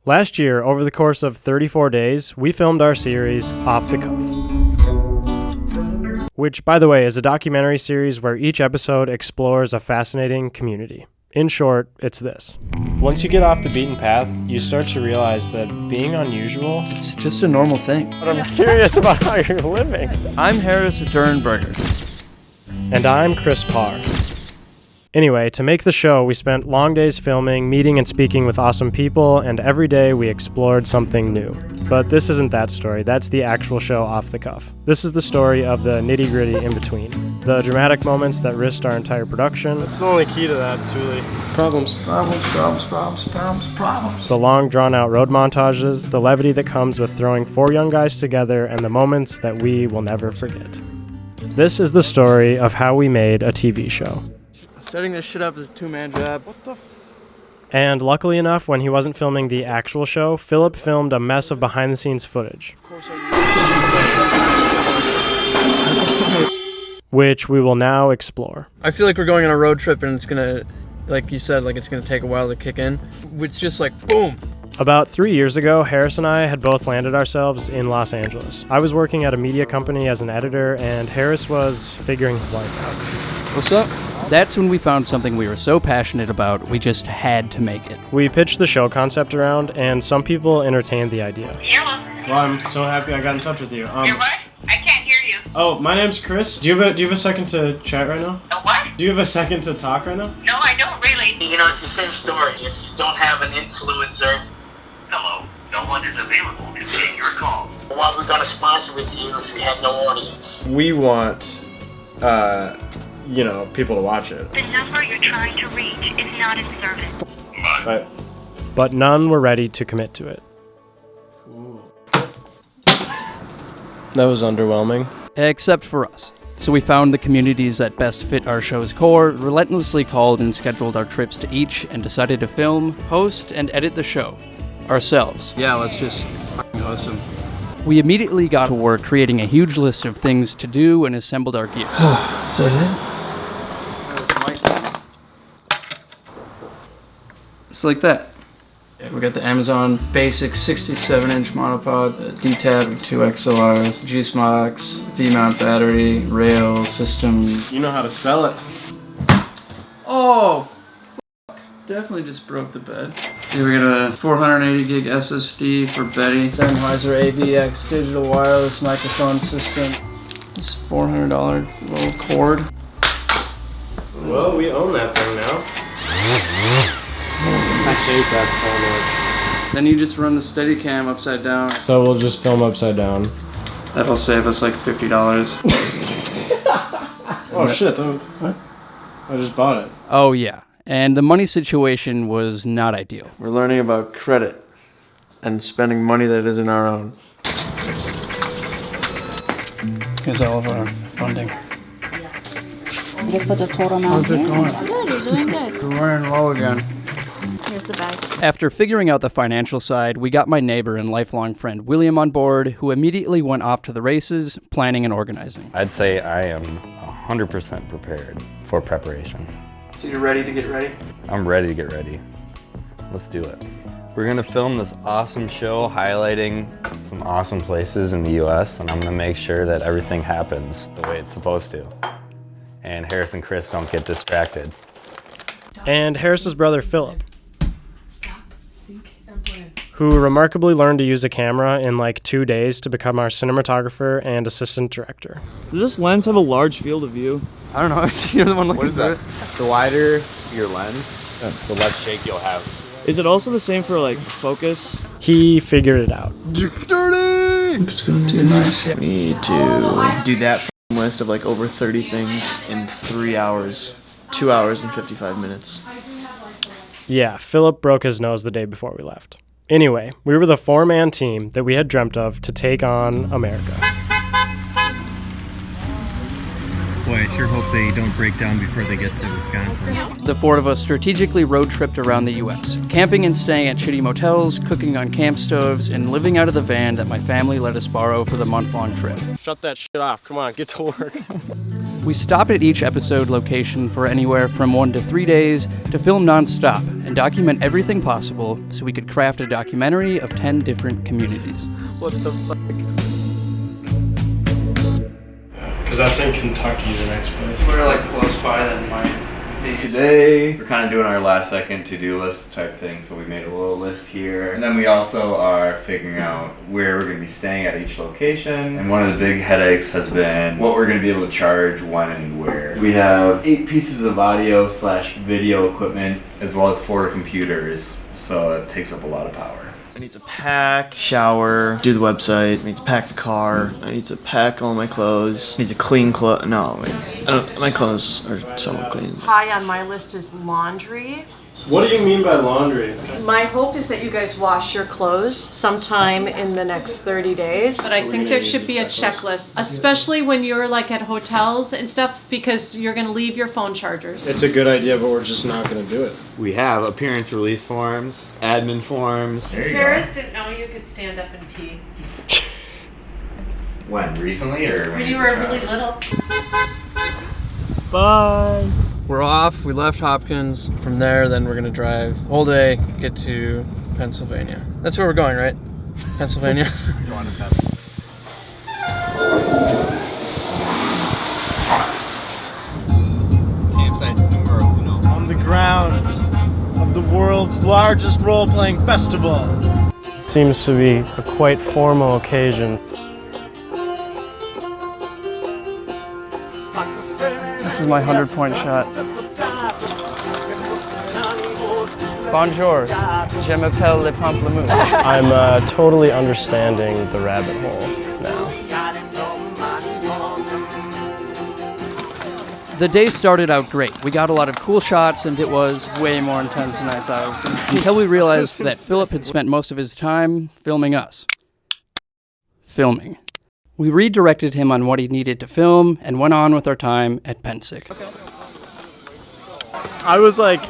Last year, over the course of 34 days, we filmed our series, Off the Cuff. Which, by the way, is a documentary series where each episode explores a fascinating community. In short, it's this. Once you get off the beaten path, you start to realize that being unusual... It's just a normal thing. But I'm curious about how you're living. I'm Harris Dernberger. And I'm Chris Parr. Anyway, to make the show, we spent long days filming, meeting and speaking with awesome people, and every day we explored something new. But this isn't that story, that's the actual show Off the Cuff. This is the story of the nitty-gritty in between. The dramatic moments that risked our entire production. It's the only key to that, Thule. Problems. The long, drawn-out road montages, the levity that comes with throwing four young guys together, and the moments that we will never forget. This is the story of how we made a TV show. Setting this shit up is a two-man job. What the And luckily enough, when he wasn't filming the actual show, Philip filmed a mess of behind-the-scenes footage. Which we will now explore. I feel like we're going on a road trip and it's gonna, like you said, like it's gonna take a while to kick in. It's just like, boom! About 3 years ago, Harris and I had both landed ourselves in Los Angeles. I was working at a media company as an editor, and Harris was figuring his life out. What's up? That's when we found something we were so passionate about, we just had to make it. We pitched the show concept around, and some people entertained the idea. Hello. Well, I'm so happy I got in touch with you. You're what? I can't hear you. Oh, my name's Chris. Do you have a second to chat right now? A what? Do you have a second to talk right now? No, I don't really. You know, it's the same story. If you don't have an influencer, Hello, no one is available to take your call. what we're going to sponsor with you if you have no audience? We want, people to watch it. The number you're trying to reach is not in service. Right. But none were ready to commit to it. That was underwhelming. Except for us. So we found the communities that best fit our show's core, relentlessly called and scheduled our trips to each, and decided to film, host, and edit the show. Ourselves. Yeah, let's just host them. We immediately got to work creating a huge list of things to do and assembled our gear. Is that It's like that. We got the Amazon basic 67-inch monopod, the D-Tab with 2 XLRs, G-Smox, V-mount battery, rail system. it? You know how to sell it. Oh, definitely just broke the bed. Here we got a 480 gig SSD for Betty, Sennheiser AVX digital wireless microphone system. This $400 little cord. Well, we own that thing now. I hate that so Then you just run the Steadicam upside down. much. So we'll just film upside down. That'll save us like $50. Oh shit, what? I just bought it. Oh yeah, and the money situation was not ideal. We're learning about credit and spending money that isn't our own. Here's all of our funding. You put the total amount in. Good, you're doing good. We're running low again. Here's the bag. After figuring out the financial side, we got my neighbor and lifelong friend William on board, who immediately went off to the races, planning and organizing. I'd say I am 100% prepared for preparation. So you're ready to get ready? I'm ready to get ready. Let's do it. We're gonna film this awesome show highlighting some awesome places in the US, and I'm gonna make sure that everything happens the way it's supposed to. And Harris and Chris don't get distracted. And Harris's brother Philip, who remarkably learned to use a camera in like 2 days to become our cinematographer and assistant director. Does this lens have a large field of view? I don't know, you're the one looking through it. The wider your lens, the less shake you'll have. Is it also the same for like focus? He figured it out. It's gonna be nice. We need to do that list of like over 30 things in 3 hours. 2 hours and 55 minutes. Yeah, Philip broke his nose the day before we left. Anyway, we were the four-man team that we had dreamt of to take on America. Boy, I sure hope they don't break down before they get to Wisconsin. The four of us strategically road tripped around the U.S., camping and staying at shitty motels, cooking on camp stoves, and living out of the van that my family let us borrow for the month-long trip. Shut that shit off. Come on, get to work. We stopped at each episode location for anywhere from 1 to 3 days to film nonstop and document everything possible so we could craft a documentary of 10 different communities. What the fuck? Because that's in Kentucky, the next place. We're like close by that might be. Today, we're kind of doing our last second to-do list type thing, so we made a little list here. And then we also are figuring out where we're going to be staying at each location. And one of the big headaches has been what we're going to be able to charge, when, and where. We have 8 pieces of audio/video equipment, as well as 4 computers, so it takes up a lot of power. I need to pack, shower, do the website. I need to pack the car. I need to pack all my clothes. I need to clean clothes. No, wait. My clothes are somewhat clean. High on my list is laundry. What do you mean by laundry? My hope is that you guys wash your clothes sometime in the next 30 days. But I think there should be a checklist, especially when you're like at hotels and stuff, because you're going to leave your phone chargers. It's a good idea, but we're just not going to do it. We have appearance release forms, admin forms. There you Paris didn't know you could stand up and pee. When? Recently or When you were really little. Bye. We're off. We left Hopkins. From there, then we're going to drive whole day, get to Pennsylvania. That's where we're going, right? Pennsylvania? Going to Pennsylvania. Campsite numero uno. On the grounds of the world's largest role-playing festival. Seems to be a quite formal occasion. This is my 100-point shot. Bonjour, je m'appelle le pamplemousse. I'm totally understanding the rabbit hole now. The day started out great. We got a lot of cool shots, and it was way more intense than I thought it was going to be. Until we realized that Philip had spent most of his time filming us. Filming. We redirected him on what he needed to film and went on with our time at Pensick. I was like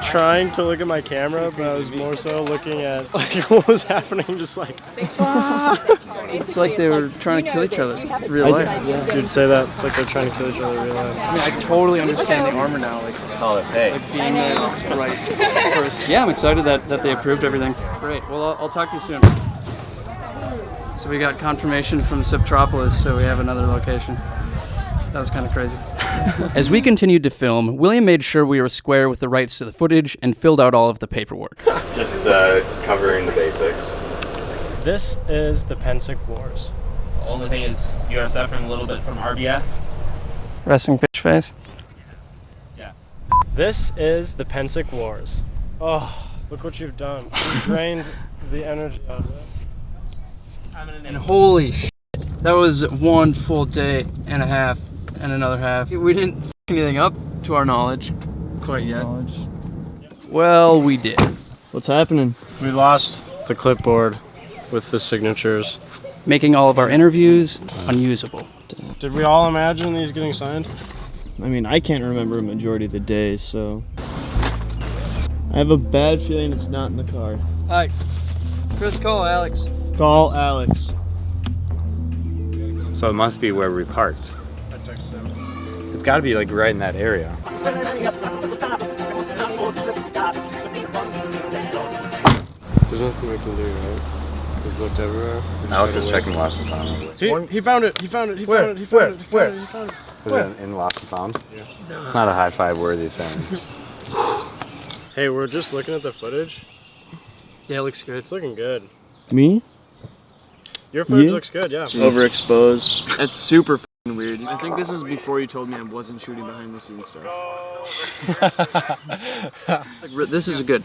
trying to look at my camera, but I was more so looking at like what was happening, just like. It's like they were trying to kill each other in real life. Dude, say that. It's like they're trying to kill each other in real life. I mean, I totally understand the armor now. Like, Call us, hey. like being there right first. Yeah, I'm excited that they approved everything. Great. Well, I'll talk to you soon. So we got confirmation from Subtropolis, so we have another location. That was kind of crazy. As we continued to film, William made sure we were square with the rights to the footage and filled out all of the paperwork. Just covering the basics. This is the Pensick Wars. The only thing is, you are suffering a little bit from RBF. Resting bitch face. Yeah. This is the Pensick Wars. Oh, look what you've done. You drained the energy out of it. And holy shit, that was one full day and a half and another half. We didn't f*** anything up to our knowledge quite yet. Well, we did. What's happening? We lost the clipboard with the signatures, making all of our interviews unusable. Did we all imagine these getting signed? I mean, I can't remember a majority of the days, so I have a bad feeling it's not in the car. Alright, Chris, call Alex. Call Alex. So it must be where we parked. It's got to be like right in that area. There's nothing we can do, right? We've looked everywhere. Alex is checking Lost and Found. He found it. He found it. He Where? found it. He found it. He found it. He found it. Is it in Lost and Found? Yeah. It's not a high five worthy thing. Hey, we're just looking at the footage. Yeah, it looks good. It's looking good. Me? Your footage looks good, yeah. Overexposed. That's super f***ing weird. I think this was before you told me I wasn't shooting behind the scenes stuff. This is good.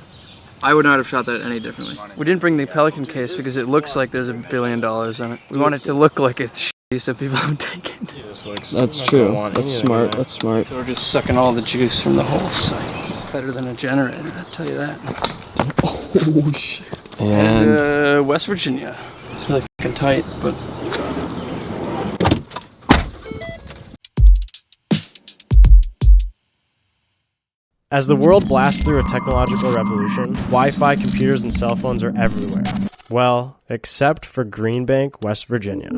I would not have shot that any differently. We didn't bring the Pelican case because it looks like there's $1 billion in it. We want it to look like it's shitty stuff people have taken. That's true. That's smart. That's smart. So we're just sucking all the juice from the whole site. It's better than a generator, I'll tell you that. Oh shit. And West Virginia. It's really fucking tight, but. As the world blasts through a technological revolution, Wi-Fi, computers, and cell phones are everywhere. Well, except for Green Bank, West Virginia.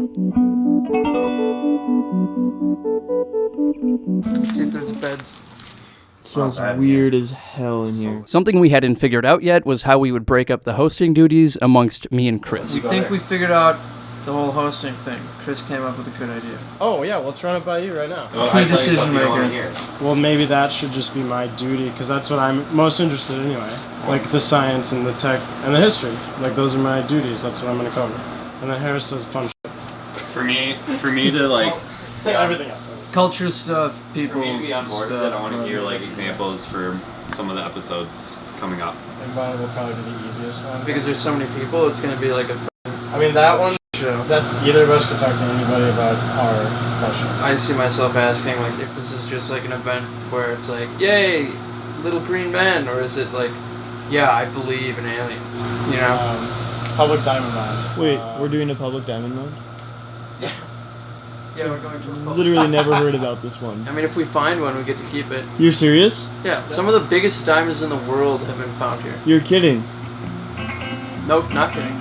It smells weird as hell in here. Something we hadn't figured out yet was how we would break up the hosting duties amongst me and Chris. We think we figured out the whole hosting thing. Chris came up with a good idea. Oh, yeah, let's run it by you right now. Key decision maker. Well, maybe that should just be my duty, because that's what I'm most interested in anyway. Like the science and the tech and the history. Like, those are my duties. That's what I'm going to cover. And then Harris does fun shit. For me to like everything else. Culture stuff, people. For me to be on board with it, I want to hear like examples for some of the episodes coming up. And mine will probably be the easiest one. Because there's so many people, it's gonna be like a. I mean, that one. That's either of us could talk to anybody about our question. I see myself asking like if this is just like an event where it's like, yay, little green man, or is it like, yeah, I believe in aliens. You know. Public diamond mine. Wait, we're doing a public diamond mode? Yeah. Yeah, we're going to a public. Literally never heard about this one. I mean, if we find one, we get to keep it. You're serious? Yeah, some of the biggest diamonds in the world have been found here. You're kidding. Nope, not kidding.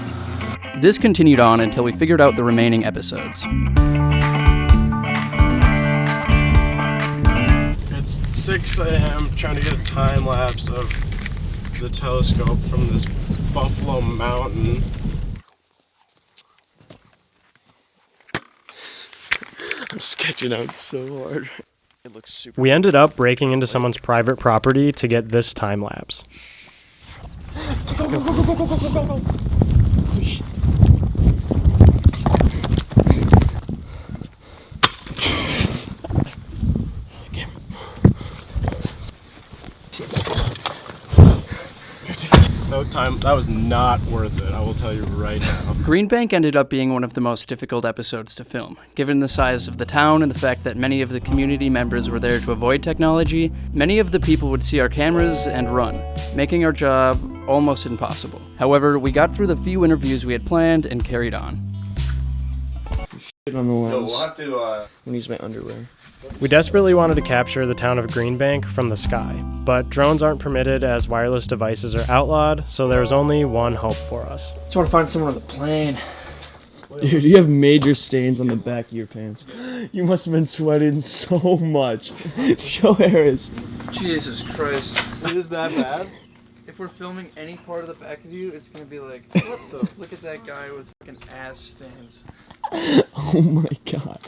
This continued on until we figured out the remaining episodes. It's 6 a.m. trying to get a time lapse of the telescope from this Buffalo Mountain. I'm sketching out so hard. It looks super. We ended up breaking into someone's private property to get this time lapse. Go, go, go, go, go, go, go, go, go. No time. That was not worth it, I will tell you right now. Green Bank ended up being one of the most difficult episodes to film. Given the size of the town and the fact that many of the community members were there to avoid technology, many of the people would see our cameras and run, making our job almost impossible. However, we got through the few interviews we had planned and carried on. Shit on the lens. We'll have to I'm gonna use my underwear. We desperately wanted to capture the town of Green Bank from the sky, but drones aren't permitted as wireless devices are outlawed, so there was only one hope for us. Just want to find someone with a plane. Dude, you have major stains on the back of your pants. You must have been sweating so much. Show Harris. Jesus Christ. It is that bad? If we're filming any part of the back of you, it's gonna be like, what the? Look at that guy with fucking ass stains. Oh my god.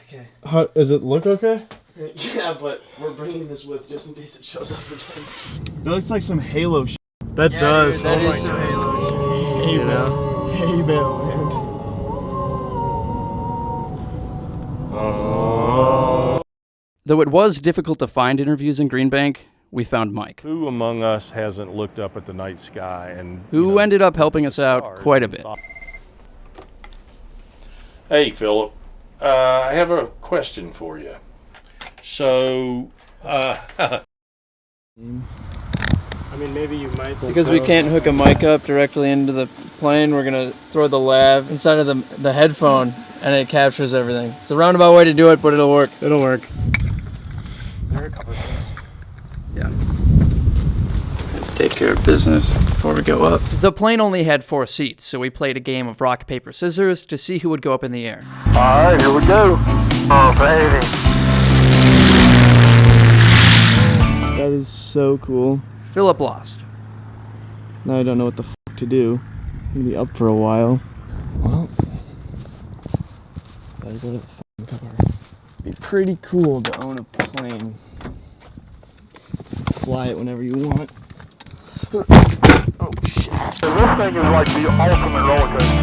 Okay. How, does it look okay? Yeah, but we're bringing this with just in case it shows up again. It looks like some Halo shit. That does. Dude, that is some Halo. Hey, you know? Hey, man. Though it was difficult to find interviews in Green Bank, we found Mike, Who among us hasn't looked up at the night sky and who ended up helping us out quite a bit. Hey, Philip. I have a question for you. So, I mean, maybe you might. Because we can't hook a mic up directly into the plane, we're gonna throw the lav inside of the headphone, and it captures everything. It's a roundabout way to do it, but it'll work. It'll work. There are a couple of things. Yeah. Have to take care of business before we go up. The plane only had 4 seats, so we played a game of rock, paper, scissors to see who would go up in the air. Alright, here we go. Oh, baby. That is so cool. Philip lost. Now I don't know what the fuck to do. I'm gonna be up for a while. Well, gotta go to the fucking car. Be pretty cool to own a plane. Fly it whenever you want. Oh shit. This thing is like the ultimate roller coaster.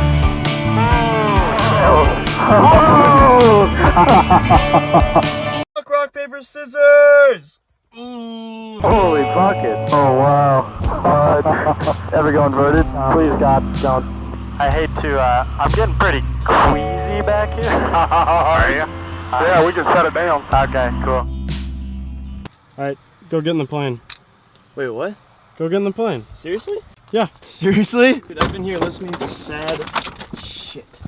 Rock, paper, scissors! Ooh. Holy bucket. Oh, wow. Ever go inverted? Please, God, don't. I hate to, I'm getting pretty queasy back here. Are you? Yeah, we can set it down. Okay, cool. Alright, go get in the plane. Wait, what? Go get in the plane. Seriously? Yeah. Seriously? Dude, I've been here listening to sad shit.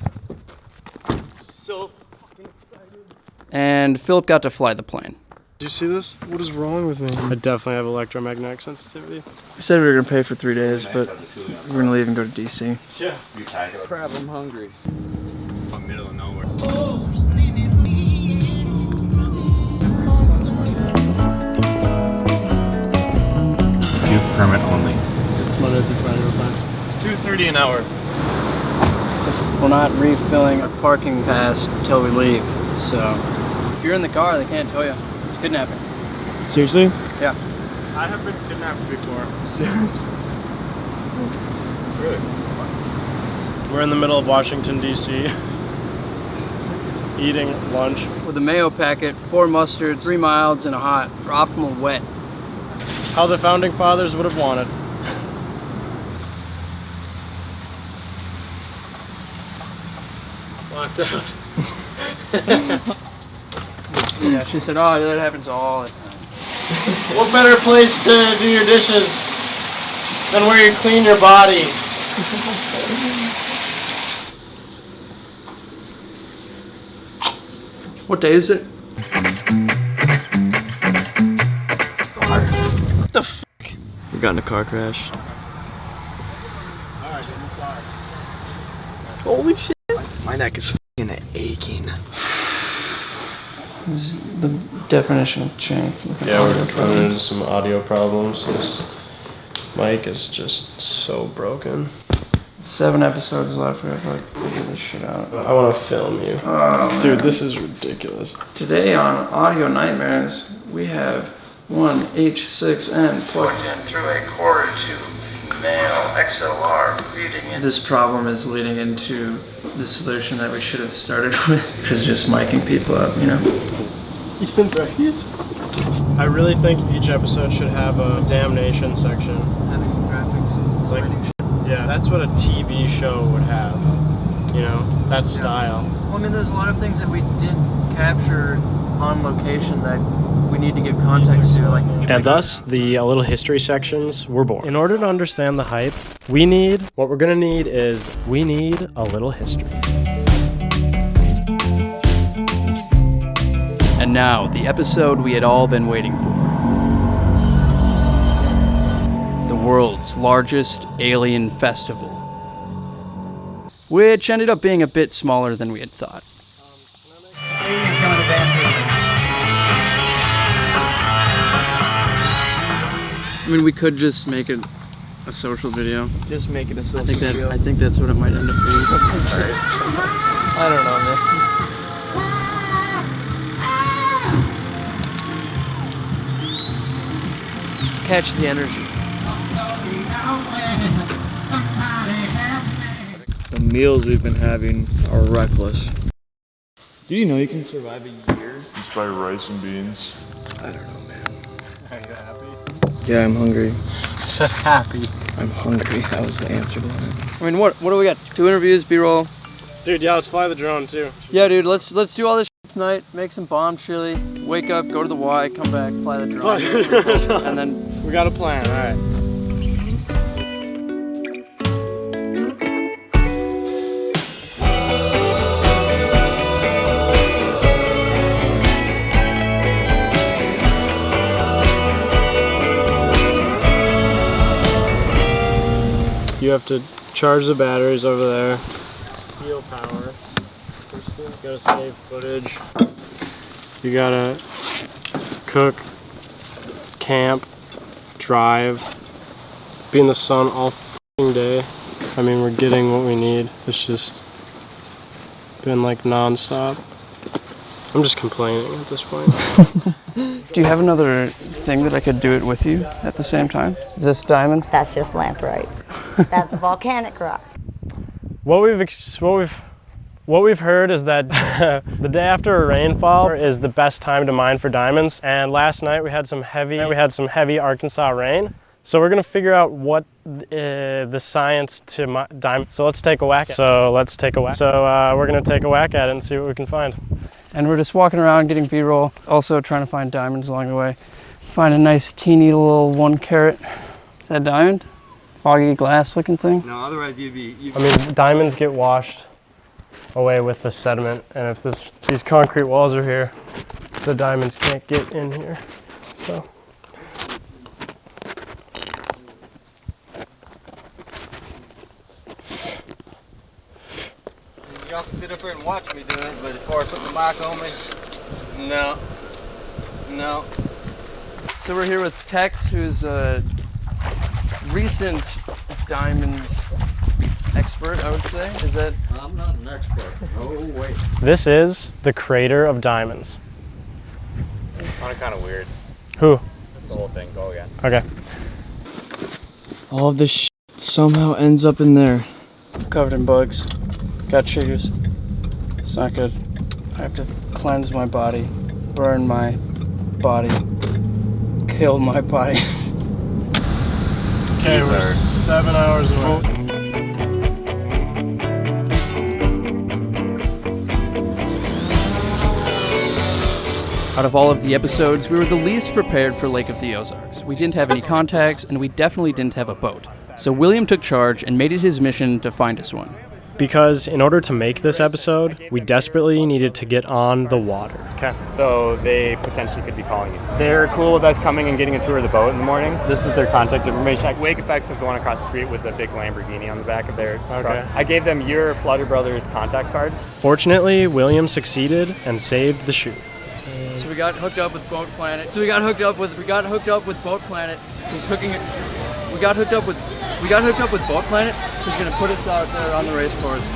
So fucking excited. And Philip got to fly the plane. Did you see this? What is wrong with me? I definitely have electromagnetic sensitivity. We said we were gonna pay for 3 days, but we're gonna leave and go to DC. Yeah. Crap, I'm hungry. Middle of nowhere. permit only. It's Monday through Friday till 5. It's $2.30 an hour. We're not refilling our parking pass until we leave. So if you're in the car, they can't tow you. It's kidnapping. Seriously? Yeah. I have been kidnapped before. Seriously? Really? We're in the middle of Washington, D.C. eating lunch. With a mayo packet, 4 mustards, 3 milds, and a hot for optimal wet. How the founding fathers would have wanted. Locked out. Yeah, she said, oh, that happens all the time. What better place to do your dishes than where you clean your body? What day is it? What the f***? We got in a car crash. Holy shit. My neck is f***ing aching. This is the definition of change. Yeah, we're running into some audio problems. This mic is just so broken. 7 episodes left. We have to figure this shit out. I want to film you. Dude, this is ridiculous. Today on Audio Nightmares, we have one H6N plugged in through a quarter tube male XLR feeding in. This problem is leading into the solution that we should have started with, which is just miking people up, you know? Ethan Bryce? I really think each episode should have a damnation section. Having graphics and like, yeah, that's what a TV show would have. You know, that style. Well, I mean, there's a lot of things that we didn't capture on location that we need to give context to, like. And thus, the A Little History sections were born. In order to understand the hype, we need a little history. And now, the episode we had all been waiting for. The world's largest alien festival. Which ended up being a bit smaller than we had thought. I mean, we could just make it a social video. Just make it a social video. I think that's what it might end up being. I don't know, man. Let's catch the energy. The meals we've been having are reckless. Do you know you can survive a year just by rice and beans? I don't know, man. Are you happy? Yeah, I'm hungry. I said happy. I'm hungry. That was the answer to that. I mean, what do we got? 2 interviews, B-roll. Dude, yeah, let's fly the drone too. Yeah, dude, let's do all this shit tonight. Make some bomb chili. Wake up, go to the Y, come back, fly the drone, and then we got a plan. All right. You have to charge the batteries over there. Steal power. You gotta save footage. You gotta cook, camp, drive, be in the sun all f***ing day. I mean, we're getting what we need. It's just been like non-stop. I'm just complaining at this point. Do you have another thing that I could do it with you at the same time? Is this diamond? That's just lamprite. That's a volcanic rock. What we've heard is that the day after a rainfall is the best time to mine for diamonds. And last night we had some heavy Arkansas rain. So we're gonna figure out what the science to diamond. So let's take a whack at it. So we're gonna take a whack at it and see what we can find. And we're just walking around getting B-roll, also trying to find diamonds along the way. Find a nice teeny little 1 carat. Is that diamond? Foggy glass looking thing? No, otherwise I mean, diamonds get washed away with the sediment, and if these concrete walls are here, the diamonds can't get in here. So. Y'all can sit up here and watch me do it, but as far as putting the mic on me, no. So we're here with Tex, who's recent diamond expert, I would say. Is that? I'm not an expert. No way. This is the creator of diamonds. Sounded kind of weird. Who? Just the whole thing. Go again. Okay. All of this shit somehow ends up in there. Covered in bugs. Got chiggers. It's not good. I have to cleanse my body, burn my body, kill my body. Okay, we're 7 hours away. Out of all of the episodes, we were the least prepared for Lake of the Ozarks. We didn't have any contacts, and we definitely didn't have a boat. So William took charge and made it his mission to find us one. Because in order to make this episode, we desperately needed to get on the water. Okay. So they potentially could be calling you. They're cool with us coming and getting a tour of the boat in the morning. This is their contact information. Wake Effects is the one across the street with the big Lamborghini on the back of their truck. I gave them your Flutter Brothers contact card. Fortunately, William succeeded and saved the shoot. So we got hooked up with Boat Planet. We got hooked up with Boat Planet. Who's hooking it? We got hooked up with Boat Planet, who's gonna put us out there on the race course.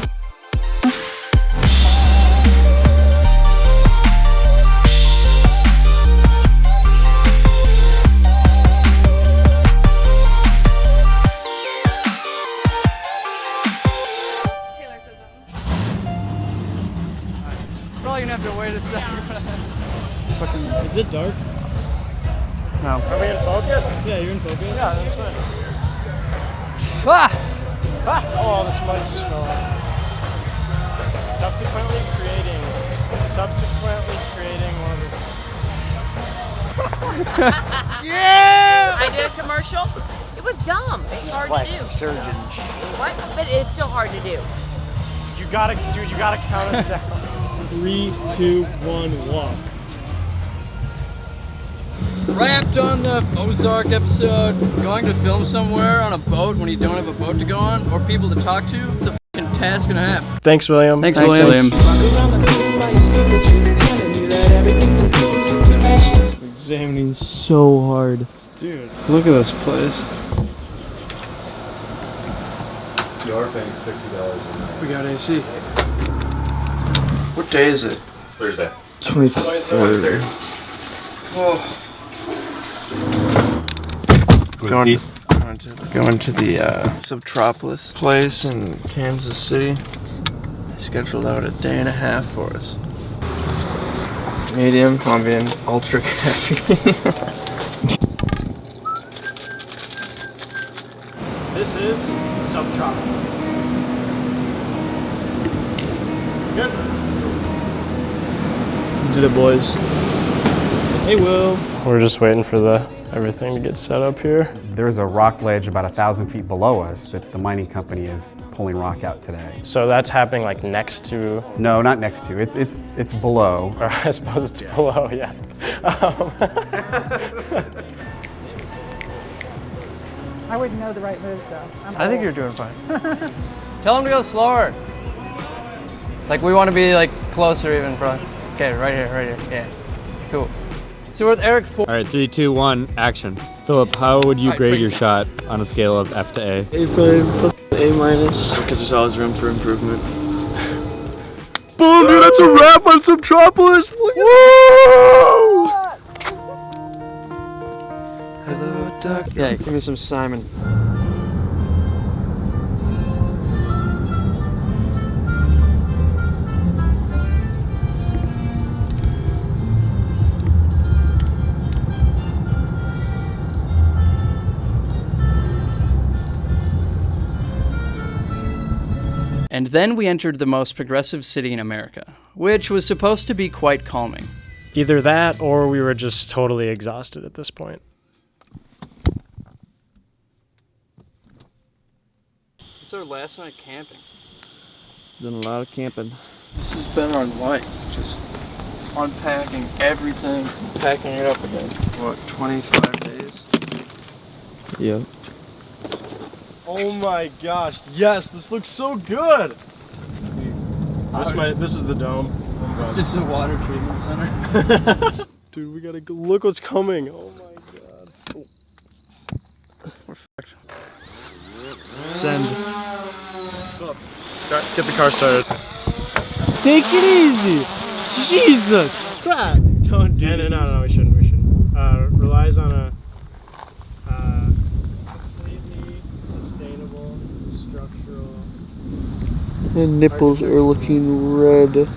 Probably gonna have to wait a second. Is it dark? No. Are we in focus? Yeah, you're in focus. Yeah, that's fine. Ah! Oh, this mic just fell off. Subsequently creating one of the... Yeah! I did a commercial. It was dumb. It's hard to do. Surgeon. What? But it's still hard to do. You gotta count us down. 3, 2, 1, walk. Wrapped on the Ozark episode. Going to film somewhere on a boat when you don't have a boat to go on or people to talk to. It's a fucking task and a half. Thanks, William. Thanks, William. Examining so hard. Dude, look at this place. You are paying $50 a night. We got AC. What day is it? Thursday. 23rd. Oh. Going to the Subtropolis place in Kansas City. I scheduled out a day and a half for us. Medium, I'm being ultra caffeine. This is Subtropolis. Good. Did it, boys. Hey, Will. We're just waiting for everything to get set up here. There's a rock ledge about 1,000 feet below us that the mining company is pulling rock out today. So that's happening like next to? No, not next to. It's below. Or I suppose it's below, yeah. I wouldn't know the right moves though. I think you're doing fine. Tell him to go slower. Like we want to be like closer even, bro. Okay, right here, yeah. Cool. So we're with Eric 4. All right, 3, 2, 1, action. Philip, how would you grade your shot on a scale of F to A? A prime, A minus, because there's always room for improvement. Boom, dude, that's a wrap on Subtropolis. Look at Hello, Doc. Yeah, give me some Simon. And then we entered the most progressive city in America, which was supposed to be quite calming. Either that, or we were just totally exhausted at this point. It's our last night camping. Done a lot of camping. This has been our life, just unpacking everything, packing it up again. What, 25 days? Yep. Oh my gosh, yes, this looks so good! This is the dome. It's just a water treatment center. Dude, we gotta go look what's coming. Oh my god. We're fucked. Send. Get the car started. Take it easy. Jesus Christ. Don't do it. No, we shouldn't. Relies on a completely sustainable structural. And nipples are looking red.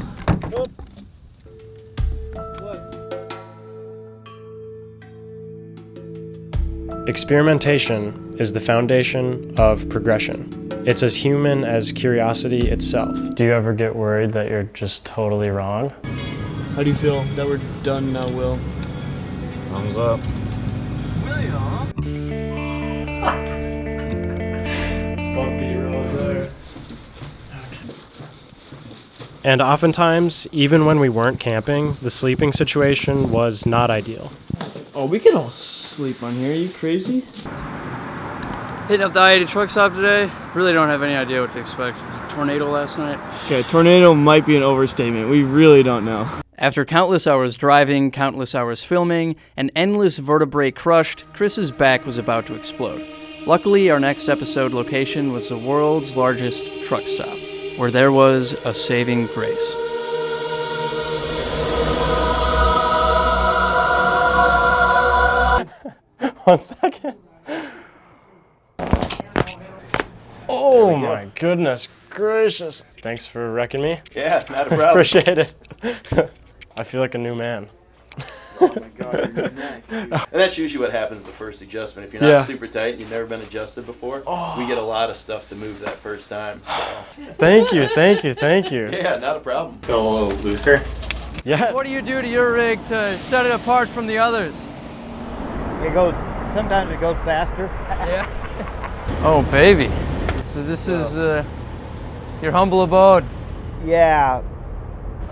Experimentation is the foundation of progression. It's as human as curiosity itself. Do you ever get worried that you're just totally wrong? How do you feel that we're done now, Will? Thumbs up. Bumpy road there. And oftentimes, even when we weren't camping, the sleeping situation was not ideal. Oh, we can all sleep on here. Are you crazy? Hitting up the I-80 truck stop today. Really don't have any idea what to expect. Was it a tornado last night? Okay, tornado might be an overstatement. We really don't know. After countless hours driving, countless hours filming, and endless vertebrae crushed, Chris's back was about to explode. Luckily, our next episode location was the world's largest truck stop, where there was a saving grace. One second. Oh my goodness gracious. Thanks for wrecking me. Yeah, not a problem. Appreciate it. I feel like a new man. Oh my God, you're neck. And that's usually what happens the first adjustment. If you're not super tight and you've never been adjusted before, we get a lot of stuff to move that first time. So. Thank you. Yeah, not a problem. Feel a little looser. Yeah. What do you do to your rig to set it apart from the others? Sometimes it goes faster. Yeah. Oh, baby. So this is your humble abode. Yeah.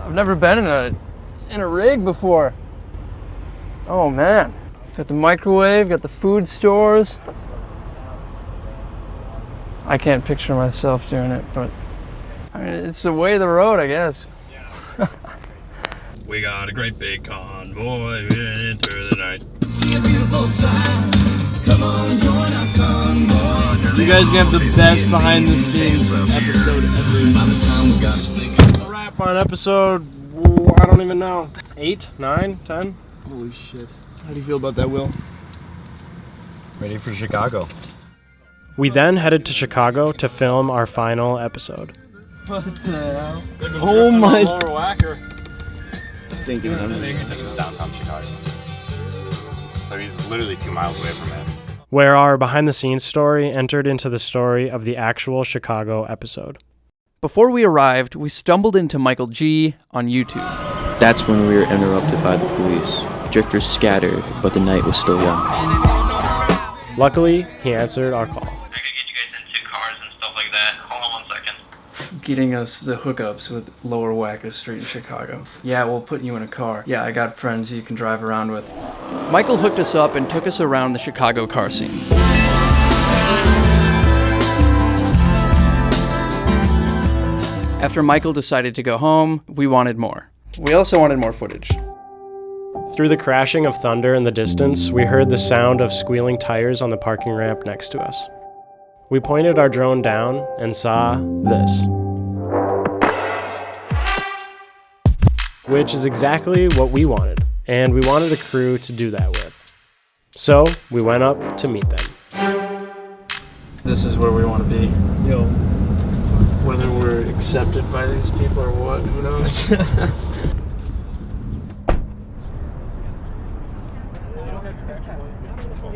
I've never been in a rig before. Oh man. Got the microwave, got the food stores. I can't picture myself doing it, but I mean, it's the way of the road, I guess. We got a great big convoy into the night. Come on, join our convoy. You guys are gonna have the best behind the scenes episode ever. A wrap on episode, I don't even know, 8, 9, 10? Holy shit. How do you feel about that, Will? Ready for Chicago. We then headed to Chicago to film our final episode. What the hell? Oh my. Lower whacker. Thinking This is downtown Chicago. So he's literally 2 miles away from it. Where our behind-the-scenes story entered into the story of the actual Chicago episode. Before we arrived, we stumbled into Michael G on YouTube. That's when we were interrupted by the police. Drifters scattered, but the night was still young. Luckily, he answered our call. I could get you guys into cars and stuff like that. Hold on 1 second. Getting us the hookups with Lower Wacker Street in Chicago. Yeah, we'll put you in a car. Yeah, I got friends you can drive around with. Michael hooked us up and took us around the Chicago car scene. After Michael decided to go home, we wanted more. We also wanted more footage. Through the crashing of thunder in the distance, we heard the sound of squealing tires on the parking ramp next to us. We pointed our drone down and saw this. Which is exactly what we wanted, and we wanted a crew to do that with. So, we went up to meet them. This is where we want to be. Yo. Whether we're accepted by these people or what, who knows?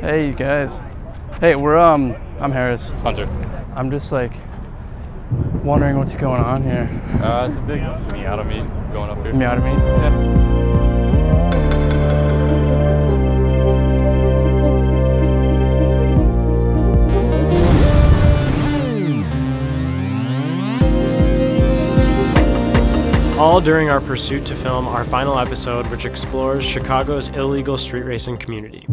Hey, you guys. Hey, I'm Harris. Hunter. I'm just like wondering what's going on here. It's a big Miata meet going up here. Miata meet? Yeah. All during our pursuit to film our final episode, which explores Chicago's illegal street racing community.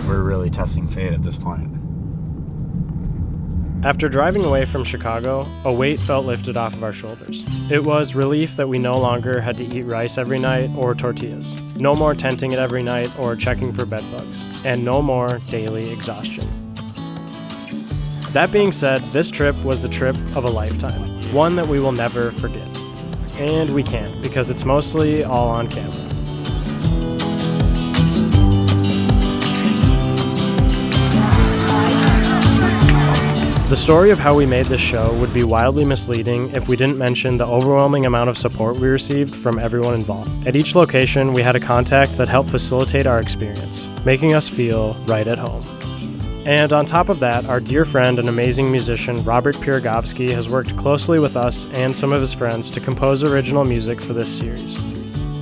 We're really testing fate at this point. After driving away from Chicago, a weight felt lifted off of our shoulders. It was relief that we no longer had to eat rice every night or tortillas. No more tenting it every night or checking for bed bugs. And no more daily exhaustion. That being said, this trip was the trip of a lifetime. One that we will never forget. And we can't, because it's mostly all on camera. The story of how we made this show would be wildly misleading if we didn't mention the overwhelming amount of support we received from everyone involved. At each location, we had a contact that helped facilitate our experience, making us feel right at home. And on top of that, our dear friend and amazing musician Robert Pirogovsky has worked closely with us and some of his friends to compose original music for this series,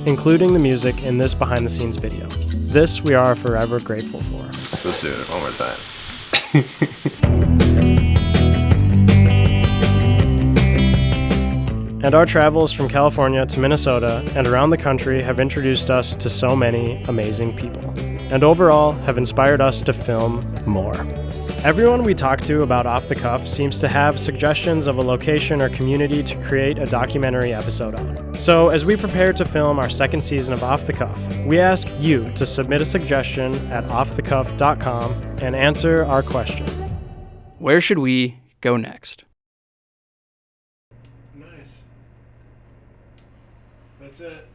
including the music in this behind-the-scenes video. This we are forever grateful for. Let's do it one more time. And our travels from California to Minnesota and around the country have introduced us to so many amazing people, and overall have inspired us to film more. Everyone we talk to about Off the Cuff seems to have suggestions of a location or community to create a documentary episode on. So as we prepare to film our second season of Off the Cuff, we ask you to submit a suggestion at offthecuff.com and answer our question. Where should we go next? Nice. That's it.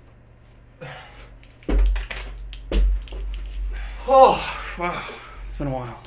Oh, wow. It's been a while.